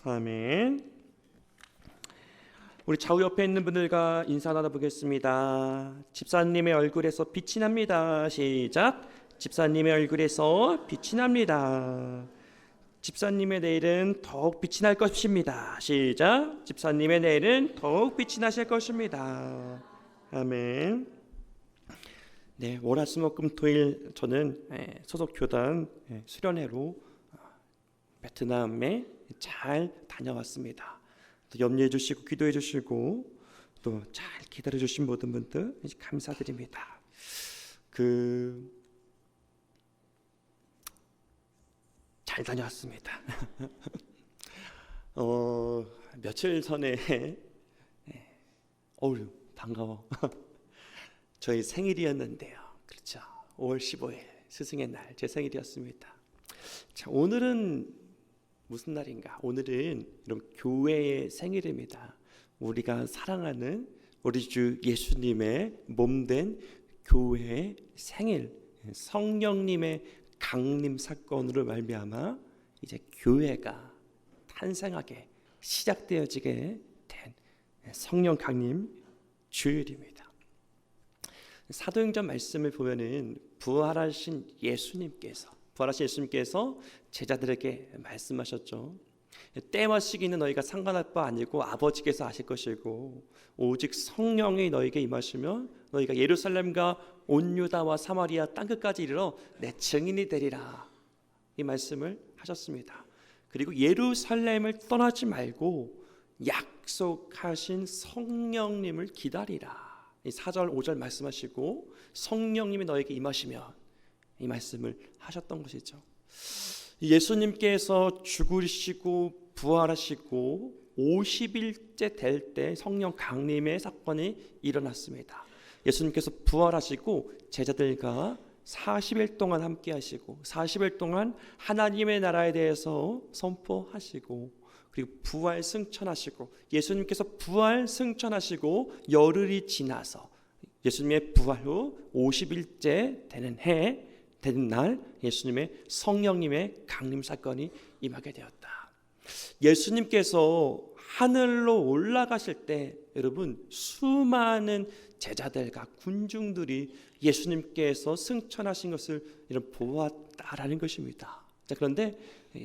아멘. 우리 좌우 옆에 있는 분들과 인사 나눠보겠습니다. 집사님의 얼굴에서 빛이 납니다. 시작. 집사님의 얼굴에서 빛이 납니다. 집사님의 내일은 더욱 빛이 날 것입니다. 시작. 집사님의 내일은 더욱 빛이 나실 것입니다. 아멘. 네, 월화수목금토일 저는 소속 교단 수련회로 베트남에 잘 다녀왔습니다. 또 염려해 주시고 기도해 주시고 또 잘 기다려 주신 모든 분들 감사드립니다. 잘 다녀왔습니다. 며칠 전에 어우 반가워. 저희 생일이었는데요. 그렇죠. 5월 15일 스승의 날 제 생일이었습니다. 자, 오늘은 무슨 날인가? 오늘은 여러분 교회의 생일입니다. 우리가 사랑하는 우리 주 예수님의 몸된 교회의 생일, 성령님의 강림 사건으로 말미암아 이제 교회가 탄생하게 시작되어지게 된 성령 강림 주일입니다. 사도행전 말씀을 보면은 부활하신 예수님께서 제자들에게 말씀하셨죠. 때와 시기는 너희가 상관할 바 아니고 아버지께서 아실 것이고 오직 성령이 너희에게 임하시면 너희가 예루살렘과 온 유다와 사마리아 땅끝까지 이르러 내 증인이 되리라. 이 말씀을 하셨습니다. 그리고 예루살렘을 떠나지 말고 약속하신 성령님을 기다리라. 4절 5절 말씀하시고 성령님이 너에게 임하시면 이 말씀을 하셨던 것이죠. 예수님께서 죽으시고 부활하시고 50일째 될 때 성령 강림의 사건이 일어났습니다. 예수님께서 부활하시고 제자들과 40일 동안 함께 하시고 40일 동안 하나님의 나라에 대해서 선포하시고 그리고 부활 승천하시고 예수님께서 부활 승천하시고 열흘이 지나서 예수님의 부활 후 50일째 되는 날 예수님의 성령님의 강림 사건이 임하게 되었다. 예수님께서 하늘로 올라가실 때 여러분 수많은 제자들과 군중들이 예수님께서 승천하신 것을 보았다라는 것입니다. 자, 그런데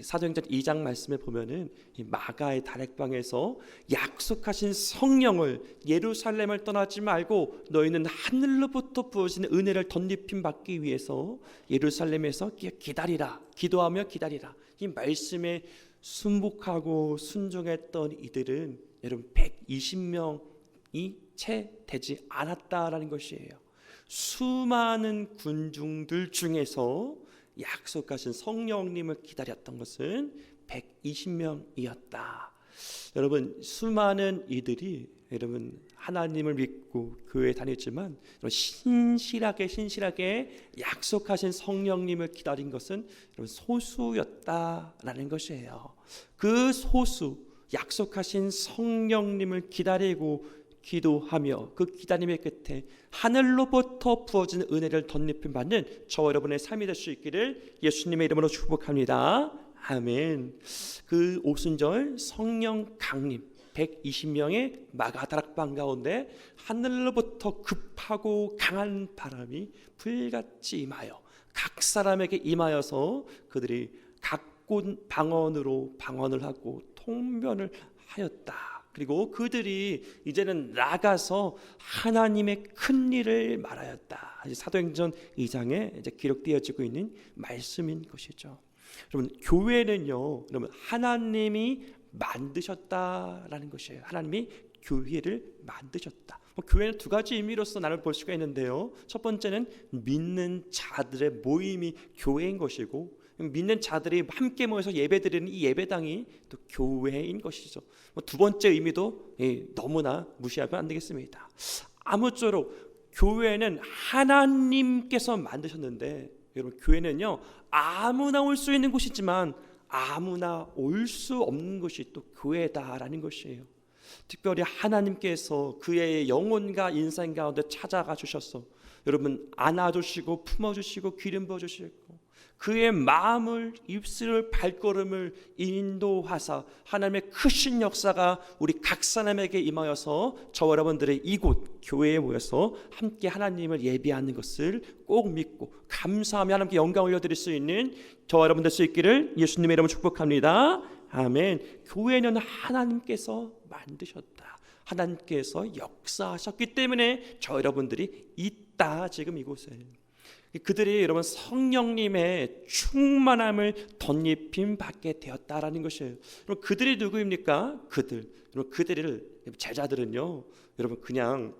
사도행전 2장 말씀에 보면은 이 마가의 다락방에서 약속하신 성령을 예루살렘을 떠나지 말고 너희는 하늘로부터 부어지는 은혜를 덧입힘 받기 위해서 예루살렘에서 기다리라, 기도하며 기다리라. 이 말씀에 순복하고 순종했던 이들은 여러분 120명이 채 되지 않았다라는 것이에요. 수많은 군중들 중에서 약속하신 성령님을 기다렸던 것은 120명이었다. 여러분 수많은 이들이 여러분 하나님을 믿고 교회에 다녔지만 신실하게 약속하신 성령님을 기다린 것은 여러분 소수였다라는 것이에요. 그 소수 약속하신 성령님을 기다리고 기도하며 그 기다림의 끝에 하늘로부터 부어지는 은혜를 덧입힘 받는 저와 여러분의 삶이 될 수 있기를 예수님의 이름으로 축복합니다. 아멘. 그 오순절 성령 강림 120명의 마가 다락방 가운데 하늘로부터 급하고 강한 바람이 불같이 임하여 각 사람에게 임하여서 그들이 각곳 방언으로 방언을 하고 통변을 하였다. 그리고 그들이 이제는 나가서 하나님의 큰 일을 말하였다. 사도행전 2장에 이제 기록되어지고 있는 말씀인 것이죠. 여러분 교회는요, 여러분 하나님이 만드셨다라는 것이에요. 하나님이 교회를 만드셨다. 교회는 두 가지 의미로서 나를 볼 수가 있는데요. 첫 번째는 믿는 자들의 모임이 교회인 것이고 믿는 자들이 함께 모여서 예배드리는 이 예배당이 또 교회인 것이죠. 두 번째 의미도 너무나 무시하면 안 되겠습니다. 아무쪼록 교회는 하나님께서 만드셨는데 여러분 교회는요 아무나 올 수 있는 곳이지만 아무나 올 수 없는 것이 또 교회다라는 것이에요. 특별히 하나님께서 그의 영혼과 인생 가운데 찾아가 주셔서 여러분 안아주시고 품어주시고 기름 부어주시고 그의 마음을, 입술을, 발걸음을 인도하사 하나님의 크신 역사가 우리 각 사람에게 임하여서 저와 여러분들의 이곳 교회에 모여서 함께 하나님을 예배하는 것을 꼭 믿고 감사하며 하나님께 영광 올려드릴 수 있는 저와 여러분 될 수 있기를 예수님의 이름으로 축복합니다. 아멘. 교회는 하나님께서 만드셨다. 하나님께서 역사하셨기 때문에 저 여러분들이 있다. 지금 이곳에 그들이 여러분 성령님의 충만함을 덧입힘 받게 되었다라는 것이에요. 여러분 그들이 누구입니까? 그들을 제자들은요. 여러분 그냥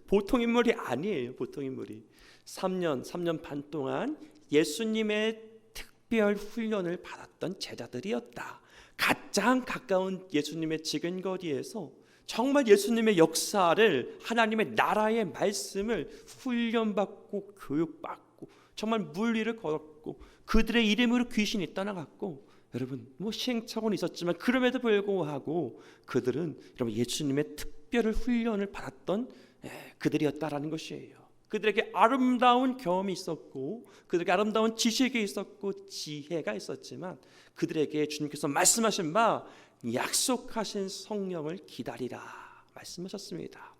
보통 인물이 아니에요. 보통 인물이 3년 반 동안 예수님의 특별 훈련을 받았던 제자들이었다. 가장 가까운 예수님의 지근거리에서 정말 예수님의 역사를 하나님의 나라의 말씀을 훈련받고 교육받고 정말 물리를 걸었고 그들의 이름으로 귀신이 떠나갔고 여러분 시행착오는 있었지만 그럼에도 불구하고 그들은 여러분 예수님의 특별 훈련을 받았던 그들이었다라는 것이에요. 그들에게 아름다운 경험이 있었고 그들에게 아름다운 지식이 있었고 지혜가 있었지만 그들에게 주님께서 말씀하신 바 약속하신 성령을 기다리라 말씀하셨습니다.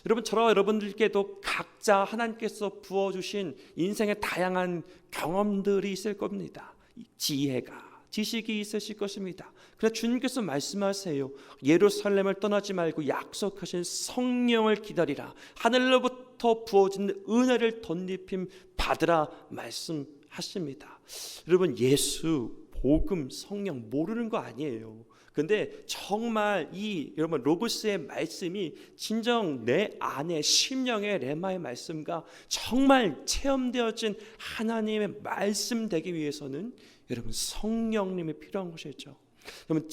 여러분 저와 여러분들께도 각자 하나님께서 부어주신 인생의 다양한 경험들이 있을 겁니다. 지혜가 지식이 있으실 것입니다. 그래서 주님께서 말씀하세요. 예루살렘을 떠나지 말고 약속하신 성령을 기다리라. 하늘로부터 부어진 은혜를 덧입힘 받으라 말씀하십니다. 여러분 예수, 복음, 성령 모르는 거 아니에요. 근데 정말 이 여러분 로고스의 말씀이 진정 내 안에 심령의 레마의 말씀과 정말 체험되어진 하나님의 말씀 되기 위해서는 여러분 성령님이 필요한 것이죠. 여러분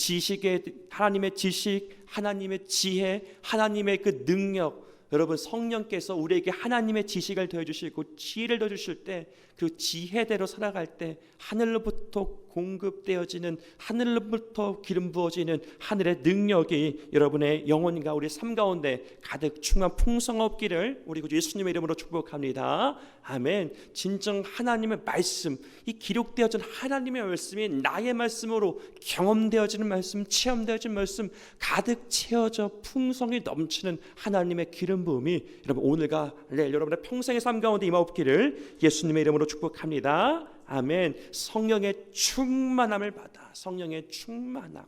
하나님의 지식, 하나님의 지혜, 하나님의 그 능력, 여러분 성령께서 우리에게 하나님의 지식을 더해주시고 지혜를 더해주실 때 그 지혜대로 살아갈 때 하늘로부터 공급되어지는 하늘로부터 기름 부어지는 하늘의 능력이 여러분의 영혼과 우리 삶 가운데 가득 충만 풍성 없기를 우리 구주 예수님의 이름으로 축복합니다. 아멘. 진정 하나님의 말씀, 이 기록되어진 하나님의 말씀이 나의 말씀으로 경험되어지는 말씀, 체험되어진 말씀 가득 채워져 풍성이 넘치는 하나님의 기름 부음이 여러분 오늘과 내일 여러분의 평생의 삶 가운데 임하옵기를 예수님의 이름으로 축복합니다. 아멘. 성령의 충만함을 받아 성령의 충만함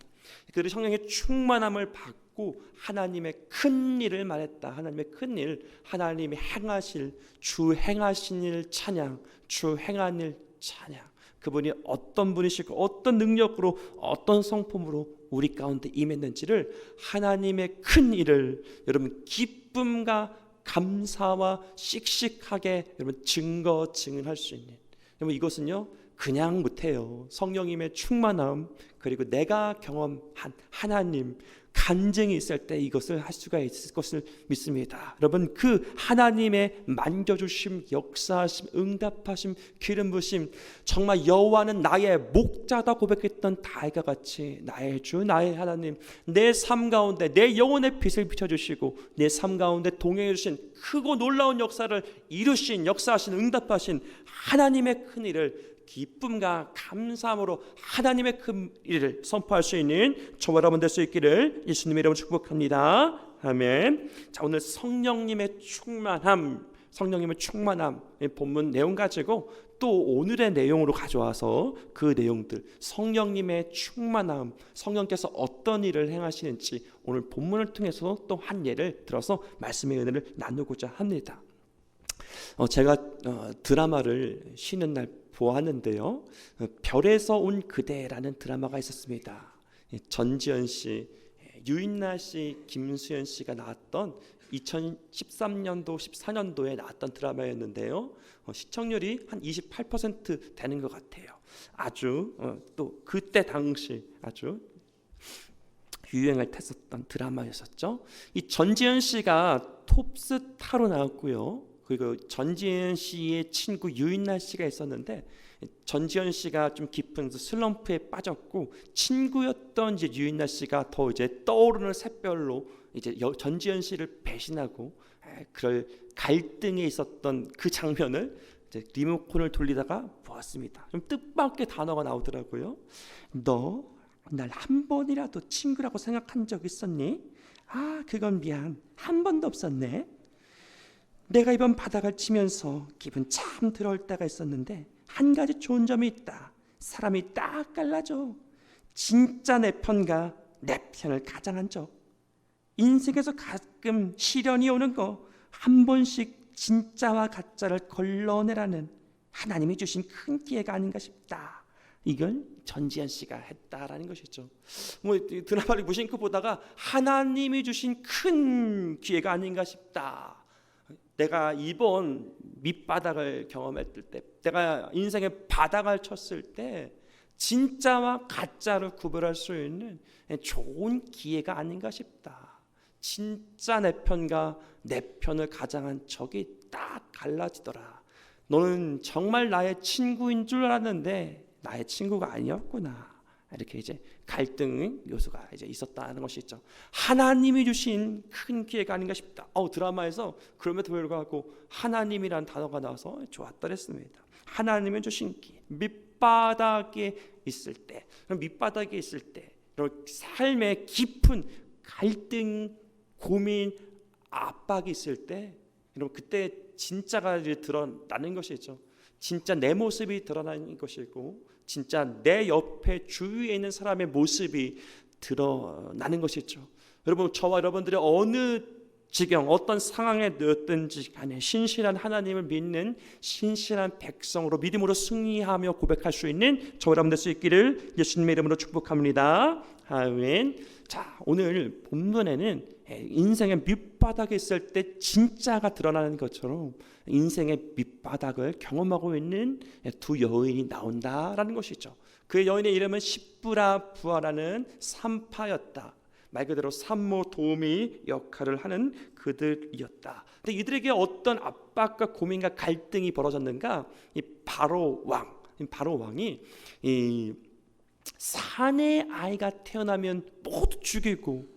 그들이 성령의 충만함을 받고 하나님의 큰 일을 말했다. 하나님의 큰 일, 하나님이 행하실 주 행하신 일 찬양, 주 행한 일 찬양. 그분이 어떤 분이시고 어떤 능력으로 어떤 성품으로 우리 가운데 임했는지를 하나님의 큰 일을 여러분 기쁨과 감사와 씩씩하게 여러분 증언할 수 있는 여러분 이것은요 그냥 못해요. 성령님의 충만함 그리고 내가 경험한 하나님 간증이 있을 때 이것을 할 수가 있을 것을 믿습니다. 여러분 그 하나님의 만져주심, 역사하심, 응답하심, 기름 부으심 정말 여호와는 나의 목자다 고백했던 다윗과 같이 나의 주 나의 하나님 내 삶 가운데 내 영혼의 빛을 비춰주시고 내 삶 가운데 동행해 주신 크고 놀라운 역사를 이루신 역사하신 응답하신 하나님의 큰 일을 기쁨과 감사함으로 하나님의 큰 일을 선포할 수 있는 저와 여러분 될 수 있기를 예수님의 이름으로 축복합니다. 아멘. 자 오늘 성령님의 충만함 본문 내용 가지고 또 오늘의 내용으로 가져와서 그 내용들 성령님의 충만함 성령께서 어떤 일을 행하시는지 오늘 본문을 통해서 또 한 예를 들어서 말씀의 은혜를 나누고자 합니다. 제가 드라마를 쉬는 날 보았는데요. 별에서 온 그대라는 드라마가 있었습니다. 전지현 씨, 유인나 씨, 김수현 씨가 나왔던 2013년도, 14년도에 나왔던 드라마였는데요. 시청률이 한 28% 되는 것 같아요. 아주 또 그때 당시 아주 유행을 탔었던 드라마였었죠. 이 전지현 씨가 톱스타로 나왔고요. 그리고 전지현 씨의 친구 유인나 씨가 있었는데 전지현 씨가 좀 깊은 슬럼프에 빠졌고 친구였던 이제 유인나 씨가 더 이제 떠오르는 샛별로 이제 전지현 씨를 배신하고 그럴 갈등에 있었던 그 장면을 이제 리모컨을 돌리다가 보았습니다. 좀 뜻밖의 단어가 나오더라고요. 너 날 한 번이라도 친구라고 생각한 적 있었니? 아, 그건 미안. 한 번도 없었네. 내가 이번 바닥을 치면서 기분 참 더러울 때가 있었는데 한 가지 좋은 점이 있다. 사람이 딱 갈라져. 진짜 내 편과 내 편을 가장한 적. 인생에서 가끔 시련이 오는 거 한 번씩 진짜와 가짜를 걸러내라는 하나님이 주신 큰 기회가 아닌가 싶다. 이걸 전지현 씨가 했다라는 것이죠. 뭐 드라마를 무심코 보다가 하나님이 주신 큰 기회가 아닌가 싶다. 내가 이번 밑바닥을 경험했을 때, 내가 인생의 바닥을 쳤을 때 진짜와 가짜를 구별할 수 있는 좋은 기회가 아닌가 싶다. 진짜 내 편과 내 편을 가장한 적이 딱 갈라지더라. 너는 정말 나의 친구인 줄 알았는데 나의 친구가 아니었구나. 이렇게 이제 갈등 요소가 이제 있었다는 것이죠. 하나님이 주신 큰 기회가 아닌가 싶다. 드라마에서 그럼에도 불구하고 하나님이란 단어가 나와서 좋았더랬습니다. 하나님이 주신 기회. 밑바닥에 있을 때, 밑바닥에 있을 때, 삶의 깊은 갈등, 고민, 압박이 있을 때, 그때 진짜가 이제 드러나는 것이죠. 진짜 내 모습이 드러나는 것이고, 진짜 내 옆에 주위에 있는 사람의 모습이 드러나는 것이죠. 여러분, 저와 여러분들이 어느 지경, 어떤 상황에 놓였든지 간에 신실한 하나님을 믿는 신실한 백성으로 믿음으로 승리하며 고백할 수 있는 저와 여러분 될 수 있기를 예수님의 이름으로 축복합니다. 아멘. 자, 오늘 본문에는 인생의 밑바닥에 있을 때 진짜가 드러나는 것처럼 인생의 밑바닥을 경험하고 있는 두 여인이 나온다라는 것이죠. 그 여인의 이름은 십부라 부하라는 산파였다. 말 그대로 산모 도우미 역할을 하는 그들이었다. 근데 이들에게 어떤 압박과 고민과 갈등이 벌어졌는가? 이 바로 왕이 이 사내 아이가 태어나면 모두 죽이고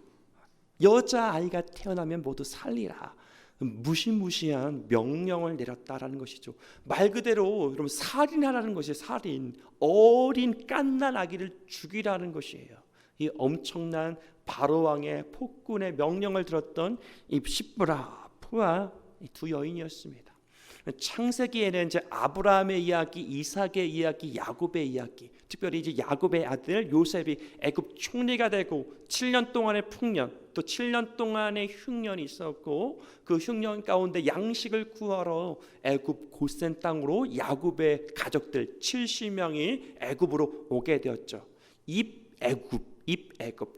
여자 아이가 태어나면 모두 살리라. 무시무시한 명령을 내렸다라는 것이죠. 말 그대로 여러분 살인하라는 것이에요. 살인. 어린 갓난 아기를 죽이라는 것이에요. 이 엄청난 바로 왕의 폭군의 명령을 들었던 이 십부라 부하 두 여인이었습니다. 창세기에는 이제 아브라함의 이야기, 이삭의 이야기, 야곱의 이야기, 특별히 이제 야곱의 아들 요셉이 애굽 총리가 되고 7년 동안의 풍년, 또 7년 동안의 흉년이 있었고 그 흉년 가운데 양식을 구하러 애굽 고센 땅으로 야곱의 가족들 70명이 애굽으로 오게 되었죠. 입애굽,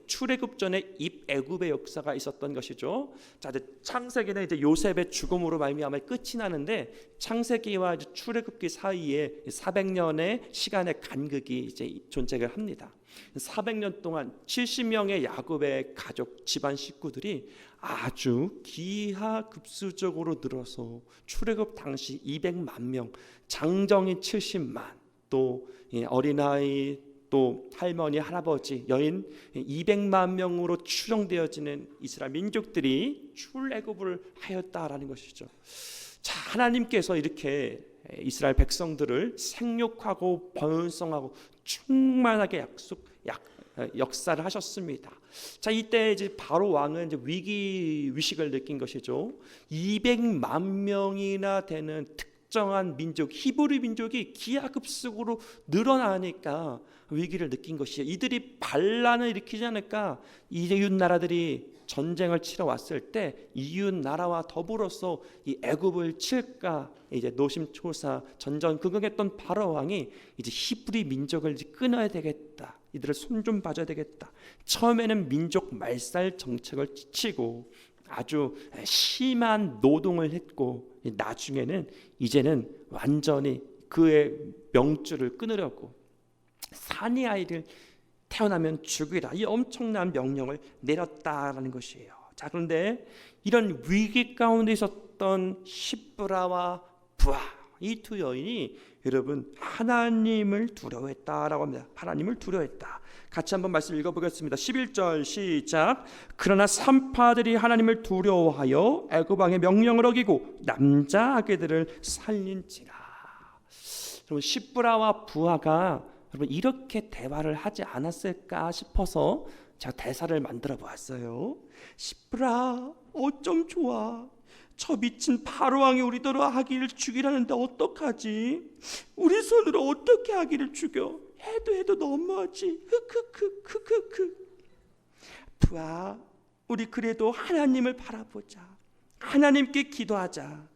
출애굽 전에 입애굽의 역사가 있었던 것이죠. 자, 이제 창세기는 이제 요셉의 죽음으로 말미암아 끝이 나는데 창세기와 이제 출애굽기 사이에 400년의 시간의 간극이 이제 존재를 합니다. 400년 동안 70명의 야곱의 가족 집안 식구들이 아주 기하급수적으로 늘어서 출애굽 당시 200만 명, 장정인 70만, 또 어린아이, 또 할머니, 할아버지, 여인 200만 명으로 추정되어지는 이스라엘 민족들이 출애굽을 하였다라는 것이죠. 자, 하나님께서 이렇게 이스라엘 백성들을 생육하고 번성하고 충만하게 역사를 하셨습니다. 자, 이때 이제 바로 왕은 이제 위기 의식을 느낀 것이죠. 200만 명이나 되는 특정한 민족, 히브리 민족이 기하급수적으로 늘어나니까 위기를 느낀 것이에요. 이들이 반란을 일으키지 않을까? 이웃 나라들이 전쟁을 치러 왔을 때 이웃 나라와 더불어서 이 애굽을 칠까 이제 노심초사 전전긍긍했던 바로 왕이 이제 히브리 민족을 이제 끊어야 되겠다. 이들을 손 좀 봐줘야 되겠다. 처음에는 민족 말살 정책을 치고 아주 심한 노동을 했고 나중에는 이제는 완전히 그의 명줄을 끊으려고 산의 아이를 태어나면 죽이라 이 엄청난 명령을 내렸다라는 것이에요. 자, 그런데 이런 위기 가운데 있었던 십부라와 부하 이 두 여인이 여러분 하나님을 두려워했다라고 합니다. 하나님을 두려워했다. 같이 한번 말씀 읽어보겠습니다. 11절 시작. 그러나 산파들이 하나님을 두려워하여 애굽 왕의 명령을 어기고 남자 아기들을 살린지라. 여러분 시브라와 부하가 여러분 이렇게 대화를 하지 않았을까 싶어서 제가 대사를 만들어 보았어요. 시브라, 어쩜 좋아. 저 미친 바로왕이 우리더러 아기를 죽이라는데 어떡하지? 우리 손으로 어떻게 아기를 죽여? 해도 너무하지. 흑흑흑흑흑흑. 부하, 우리 그래도 하나님을 바라보자. 하나님께 기도하자.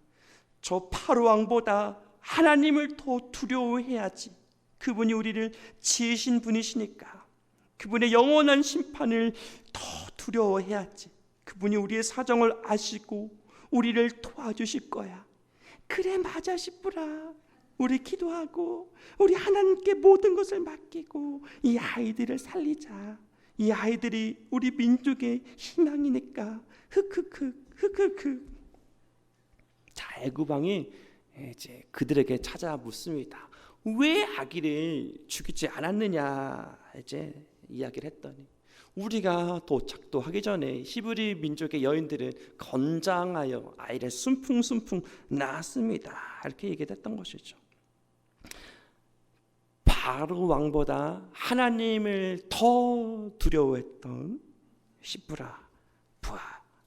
저 바로왕보다 하나님을 더 두려워해야지. 그분이 우리를 지으신 분이시니까. 그분의 영원한 심판을 더 두려워해야지. 그분이 우리의 사정을 아시고 우리를 도와주실 거야. 그래, 맞아 시브라. 우리 기도하고 우리 하나님께 모든 것을 맡기고 이 아이들을 살리자. 이 아이들이 우리 민족의 희망이니까. 흑흑흑. 자, 애굽 왕이 이제 그들에게 찾아 묻습니다. 왜 아기를 죽이지 않았느냐 이제 이야기를 했더니, 우리가 도착도 하기 전에 히브리 민족의 여인들은 건장하여 아이를 순풍순풍 낳았습니다. 이렇게 얘기했던 것이죠. 바로 왕보다 하나님을 더 두려워했던 시브라, 부하,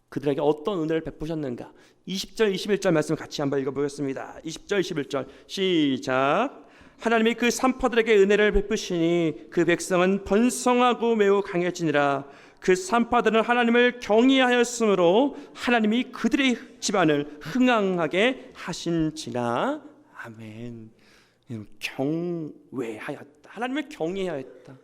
그들에게 어떤 은혜를 베푸셨는가? 20절 21절 말씀 같이 한번 읽어보겠습니다. 20절 21절 시작. 하나님이 그 산파들에게 은혜를 베푸시니 그 백성은 번성하고 매우 강해지니라. 그 산파들은 하나님을 경외하였으므로 하나님이 그들의 집안을 흥왕하게 하신지라. 아멘. 경외하였다. 하나님을 경외하였다.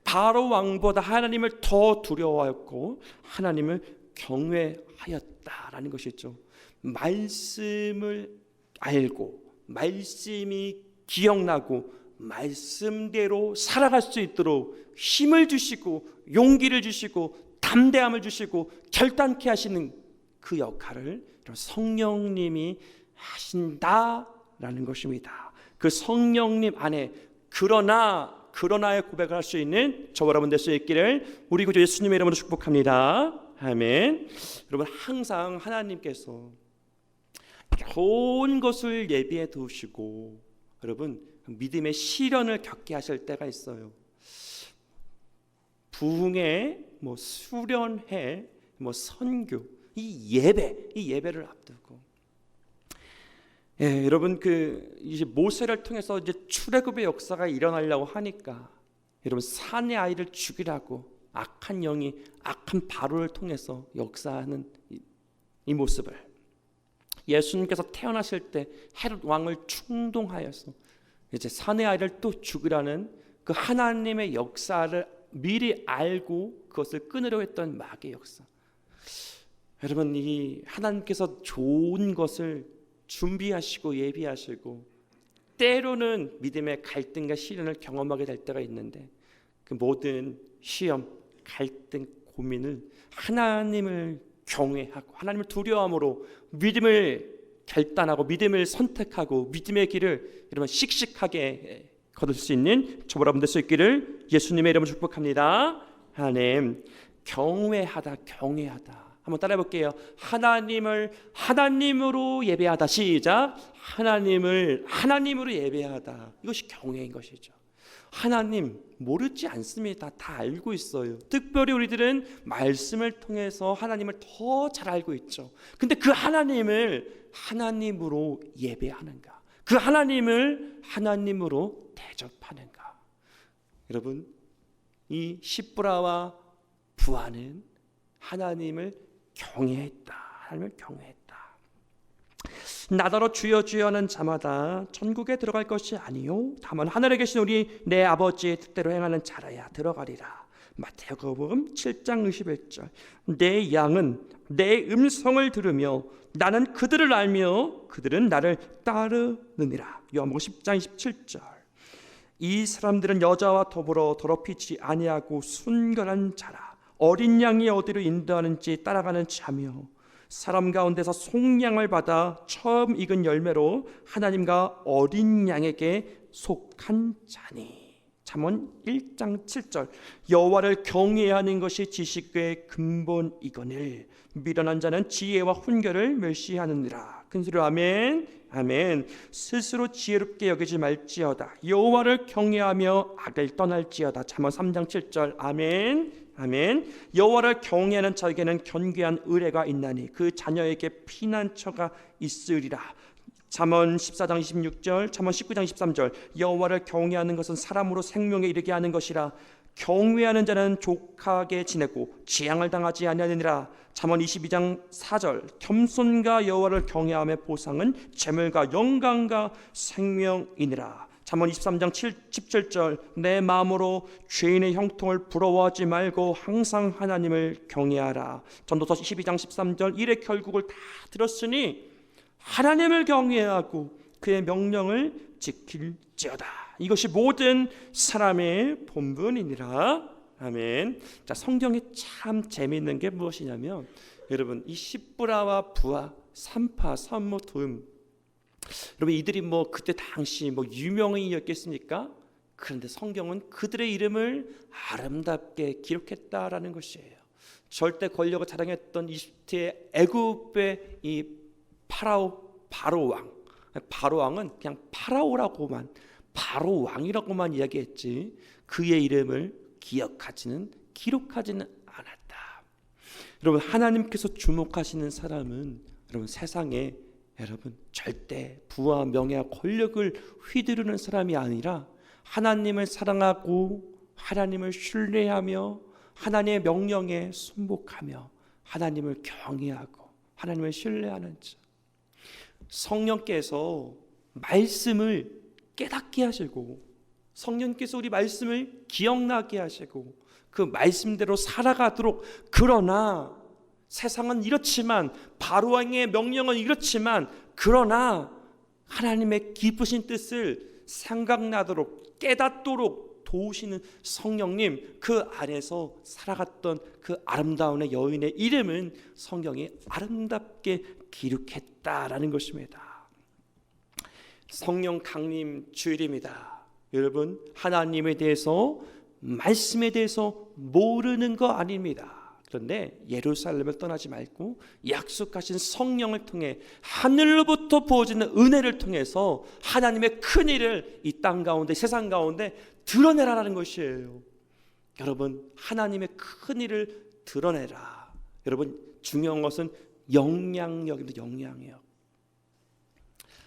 바로 왕보다 하나님을 더 두려워하였고 하나님을 경외하였다라는 것이죠. 말씀을 알고 말씀이 기억나고 말씀대로 살아갈 수 있도록 힘을 주시고 용기를 주시고 담대함을 주시고 결단케 하시는 그 역할을 성령님이 하신다라는 것입니다. 그 성령님 안에 그러나의 고백을 할 수 있는 저와 여러분 될 수 있기를 우리 구주 예수님의 이름으로 축복합니다. 아멘. 여러분, 항상 하나님께서 좋은 것을 예비해 두시고 여러분 믿음의 시련을 겪게 하실 때가 있어요. 부흥회, 수련회, 선교, 이 예배를 앞두고, 여러분 이제 모세를 통해서 이제 출애굽의 역사가 일어나려고 하니까 여러분 산의 아이를 죽이라고 악한 영이 악한 바로를 통해서 역사하는 이 모습을, 예수님께서 태어나실 때 헤롯 왕을 충동하여서 이제 산의 아이를 또 죽이라는 그 하나님의 역사를 미리 알고 그것을 끊으려 했던 마귀의 역사. 여러분, 이 하나님께서 좋은 것을 준비하시고 예비하시고 때로는 믿음의 갈등과 시련을 경험하게 될 때가 있는데, 그 모든 시험, 갈등, 고민을 하나님을 경외하고 하나님을 두려움으로 믿음을 결단하고 믿음을 선택하고 믿음의 길을 여러분 씩씩하게 거둘 수 있는 저와 여러분 될 수 있기를 예수님의 이름으로 축복합니다. 하나님, 경외하다. 한번 따라해 볼게요. 하나님을 하나님으로 예배하다. 시작. 하나님을 하나님으로 예배하다. 이것이 경외인 것이죠. 하나님 모르지 않습니다. 다 알고 있어요. 특별히 우리들은 말씀을 통해서 하나님을 더 잘 알고 있죠. 근데 그 하나님을 하나님으로 예배하는가? 그 하나님을 하나님으로 대접하는가? 여러분, 이 시브라와 부하는 하나님을 경외했다. 하나님을 경외했다. 나더러 주여 주여 하는 자마다 천국에 들어갈 것이 아니요 다만 하늘에 계신 우리 내 아버지의 뜻대로 행하는 자라야 들어가리라. 마태복음 7장 21절. 내 양은 내 음성을 들으며 나는 그들을 알며 그들은 나를 따르느니라. 요한복음 10장 27절. 이 사람들은 여자와 더불어 더럽히지 아니하고 순결한 자라. 어린 양이 어디로 인도하는지 따라가는 자며 사람 가운데서 속량을 받아 처음 익은 열매로 하나님과 어린 양에게 속한 자니. 잠언 1장 7절. 여호와를 경외하는 것이 지식의 근본이거늘 미련한 자는 지혜와 훈계를 멸시하느니라. 큰 소리로 아멘. 아멘. 스스로 지혜롭게 여기지 말지어다. 여호와를 경외하며 악을 떠날지어다. 잠언 3장 7절. 아멘. 아멘. 여호와를 경외하는 자에게는 견고한 의뢰가 있나니 그 자녀에게 피난처가 있으리라. 잠언 14장 26절, 잠언 19장 23절. 여호와를 경외하는 것은 사람으로 생명에 이르게 하는 것이라. 경외하는 자는 족하게 지내고 재앙을 당하지 아니하느니라. 잠언 22장 4절. 겸손과 여호와를 경외함의 보상은 재물과 영광과 생명이니라. 잠언 23장 17절. 내 마음으로 죄인의 형통을 부러워하지 말고 항상 하나님을 경외하라. 전도서 12장 13절. 일의 결국을 다 들었으니 하나님을 경외하고 그의 명령을 지킬지어다. 이것이 모든 사람의 본분이니라. 아멘. 자, 성경에 참 재미있는 게 무엇이냐면 여러분 이 십부라와 부하, 산파, 산모, 도움, 여러분 이들이 뭐 그때 당시 뭐 유명인이었겠습니까? 그런데 성경은 그들의 이름을 아름답게 기록했다라는 것이에요. 절대 권력을 자랑했던 이집트의 애굽의 이 바로 왕은 그냥 파라오라고만, 바로 왕이라고만 이야기했지 그의 이름을 기록하지는 않았다. 여러분 하나님께서 주목하시는 사람은 여러분 세상에 여러분 절대 부와 명예와 권력을 휘두르는 사람이 아니라 하나님을 사랑하고 하나님을 신뢰하며 하나님의 명령에 순복하며 하나님을 경외하고 하나님을 신뢰하는 자. 성령께서 말씀을 깨닫게 하시고 성령께서 우리 말씀을 기억나게 하시고 그 말씀대로 살아가도록. 그러나 세상은 이렇지만 바로왕의 명령은 이렇지만 그러나 하나님의 기쁘신 뜻을 생각나도록 깨닫도록 도우시는 성령님, 그 안에서 살아갔던 그 아름다운 여인의 이름은 성경이 아름답게 기록했다라는 것입니다. 성령 강림 주일입니다. 여러분 하나님에 대해서 말씀에 대해서 모르는 거 아닙니다. 그런데 예루살렘을 떠나지 말고 약속하신 성령을 통해 하늘로부터 부어지는 은혜를 통해서 하나님의 큰 일을 이 땅 가운데 세상 가운데 드러내라라는 것이에요. 여러분 하나님의 큰 일을 드러내라. 여러분 중요한 것은 영향력입니다. 영향력.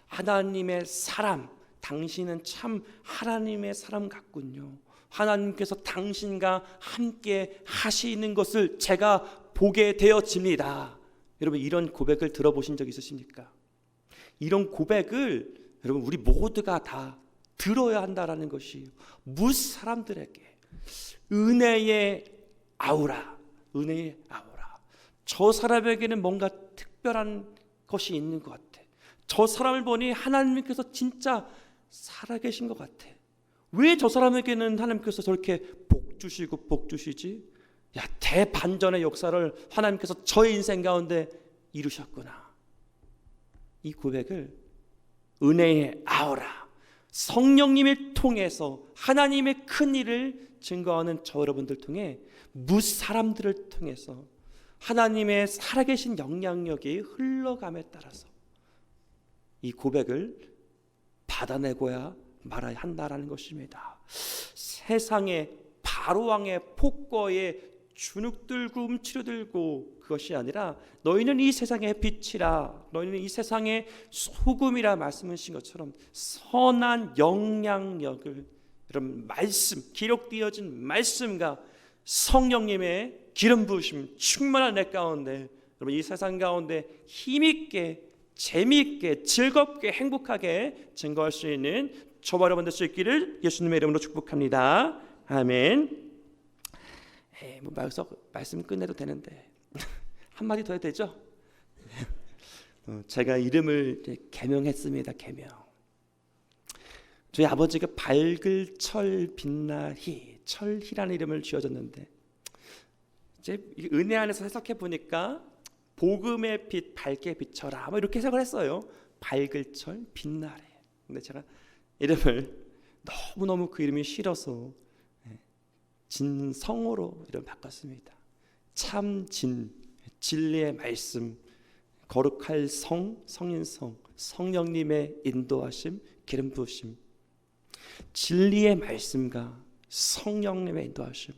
하나님의 사람, 당신은 참 하나님의 사람 같군요. 하나님께서 당신과 함께 하시는 것을 제가 보게 되어집니다. 여러분 이런 고백을 들어보신 적 있으십니까? 이런 고백을 여러분 우리 모두가 다 들어야 한다라는 것이에요. 무 사람들에게 은혜의 아우라, 은혜의 아우라. 저 사람에게는 뭔가 특별한 것이 있는 것 같아. 저 사람을 보니 하나님께서 진짜 살아계신 것 같아. 왜 저 사람에게는 하나님께서 저렇게 복 주시고 복 주시지? 야, 대반전의 역사를 하나님께서 저의 인생 가운데 이루셨구나. 이 고백을 은혜의 아우라, 성령님을 통해서 하나님의 큰 일을 증거하는 저 여러분들 통해 무사람들을 통해서 하나님의 살아계신 영향력이 흘러감에 따라서 이 고백을 받아내고야 말아야 한다라는 것입니다. 세상의 바로왕의 폭거에 주눅들고 움츠러들고 그것이 아니라 너희는 이 세상의 빛이라, 너희는 이 세상의 소금이라 말씀하신 것처럼 선한 영향력을, 여러분 말씀, 기록되어진 말씀과 성령님의 기름 부으심 충만한 내 가운데 여러분 이 세상 가운데 힘있게 재미있게 즐겁게 행복하게 증거할 수 있는 저와 여러분 될 수 있기를 예수님의 이름으로 축복합니다. 아멘. 뭐 말씀 끝내도 되는데 한마디 더 해도 되죠? 제가 이름을 개명했습니다. 개명. 저희 아버지가 밝을 철 빛나희, 철희라는 이름을 지어줬는데 이제 은혜 안에서 해석해 보니까 복음의 빛 밝게 비춰라 뭐 이렇게 해석을 했어요. 밝을 철 빛나래. 근데 제가 이름을 너무너무 그 이름이 싫어서 진성으로 이름 바꿨습니다. 참진, 진리의 말씀, 거룩할 성인성, 성령님의 인도하심, 기름 부으심, 진리의 말씀과 성령님의 인도하심,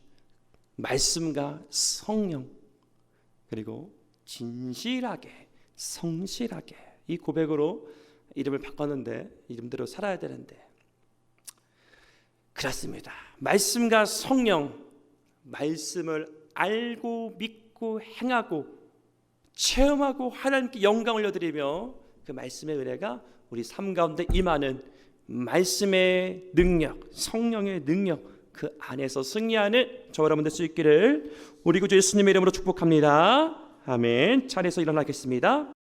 말씀과 성령, 그리고 진실하게, 성실하게, 이 고백으로 이름을 바꿨는데 이름대로 살아야 되는데 그렇습니다. 말씀과 성령, 말씀을 알고 믿고 행하고 체험하고 하나님께 영광을 올려드리며 그 말씀의 은혜가 우리 삶 가운데 임하는 말씀의 능력, 성령의 능력, 그 안에서 승리하는 저와 여러분 될 수 있기를 우리 구주 예수님의 이름으로 축복합니다. 아멘. 차례에서 일어나겠습니다.